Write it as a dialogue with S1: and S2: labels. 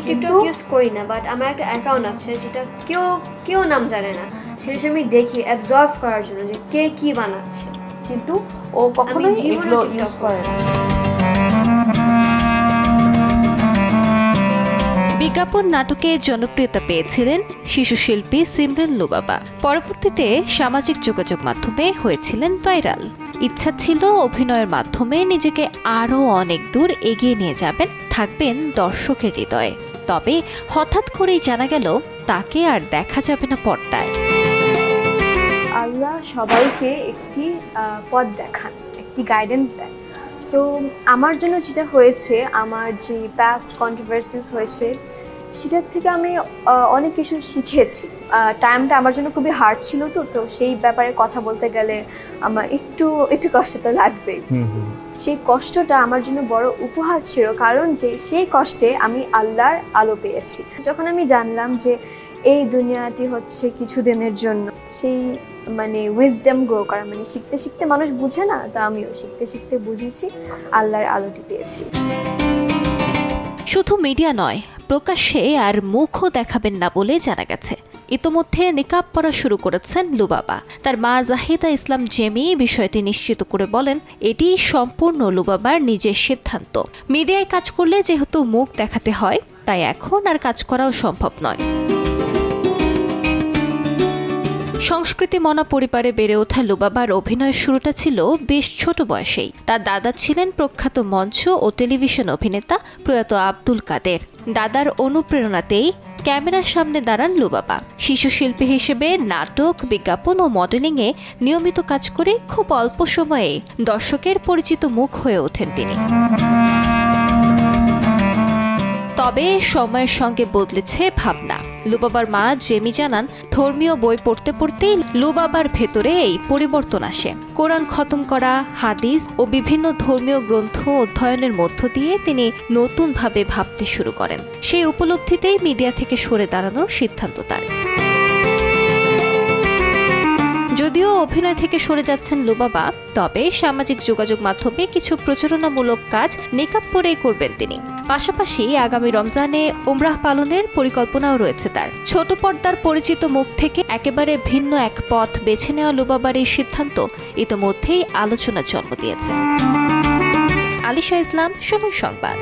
S1: TikTok use করি না, but আমার একটা অ্যাকাউন্ট আছে যেটা কেউ নাম জানে না, সেটা আমি দেখি অ্যাবজর্ভ করার জন্য যে কে কি বানাচ্ছে,
S2: কিন্তু ও কখনোই এগুলো ইউজ করে না।
S3: বিজ্ঞাপন নাটকে জনপ্রিয়তা পেয়েছিলেন শিশু শিল্পী সিমরান লুবাবা। পরবর্তীতে সামাজিক যোগাযোগ মাধ্যমে হয়েছিলেন ভাইরাল। ইচ্ছা ছিল অভিনয়ের মাধ্যমে নিজেকে আরও অনেক দূর এগিয়ে নিয়ে যাবেন, থাকবেন দর্শকের হৃদয়ে। তবে হঠাৎ করেই জানা গেল তাকে আর দেখা যাবে না পর্দায়।
S1: আল্লাহ সবাইকে একটি পথ দেখান, একটি গাইডেন্স দেন। সো আমার জন্য যেটা হয়েছে, আমার যে পাস্ট কন্ট্রোভার্সিস হয়েছে সেটার থেকে আমি অনেক কিছু শিখেছি। টাইমটা আমার জন্য খুবই হার্ড ছিল, তো সেই ব্যাপারে কথা বলতে গেলে আমার একটু কষ্ট তো লাগবেই। সেই কষ্টটা আমার জন্য বড় উপহার ছিল, কারণ যে সেই কষ্টে আমি আল্লাহর আলো পেয়েছি। যখন আমি জানলাম যে এই দুনিয়াটি হচ্ছে কিছুদিনের জন্য, সেই উইজডম গ্রো করা, শিখতে শিখতে মানুষ বুঝে না, তো আমিও শিখতে শিখতে বুঝেছি, আল্লাহর আলোটি পেয়েছি।
S3: শুধু মিডিয়া নয়, প্রকাশ্যে আর মুখও দেখাবেন না বলে জানা গেছে। ইতোমধ্যে নিকাব পরা শুরু করেছেন লুবাবা। তার মা জাহিদা ইসলাম জেমি বিষয়টি নিশ্চিত করে বলেন, এটি সম্পূর্ণ লুবাবার নিজের সিদ্ধান্ত। মিডিয়ায় কাজ করলে যেহেতু মুখ দেখাতে হয়, তাই এখন আর কাজ করাও সম্ভব নয়। সংস্কৃতি মনা পরিবারে বেড়ে ওঠা লুবাবার অভিনয়ের শুরুটা ছিল বেশ ছোট বয়সেই। তার দাদা ছিলেন প্রখ্যাত মঞ্চ ও টেলিভিশন অভিনেতা প্রয়াত আব্দুল কাদের। দাদার অনুপ্রেরণাতেই ক্যামেরার সামনে দাঁড়ান লুবাবা। শিশু শিল্পী হিসেবে নাটক, বিজ্ঞাপন ও মডেলিংয়ে নিয়মিত কাজ করে খুব অল্প সময়ে দর্শকের পরিচিত মুখ হয়ে ওঠেন তিনি। তবে সময়ের সঙ্গে বদলেছে ভাবনা। লুবাবার মা জেমি জানান, ধর্মীয় বই পড়তে পড়তেই লুবাবার ভেতরে এই পরিবর্তন আসে। কোরআন খতম করা, হাদিস ও বিভিন্ন ধর্মীয় গ্রন্থ অধ্যয়নের মধ্য দিয়ে তিনি নতুনভাবে ভাবতে শুরু করেন। সেই উপলব্ধিতেই মিডিয়া থেকে সরে দাঁড়ানোর সিদ্ধান্ত তার। যদিও অভিনয় থেকে সরে যাচ্ছেন লুবাবা, তবে সামাজিক যোগাযোগ মাধ্যমে কিছু প্রচারণামূলক কাজ নিকাব পরেই করবেন তিনি। পাশাপাশি আগামী রমজানে উমরাহ পালনের পরিকল্পনাও রয়েছে তার। ছোট পর্দার পরিচিত মুখ থেকে একেবারে ভিন্ন এক পথ বেছে নেওয়া লুবাবার এই সিদ্ধান্ত ইতোমধ্যেই আলোচনার জন্ম দিয়েছে। আলিশা ইসলাম, সময় সংবাদ।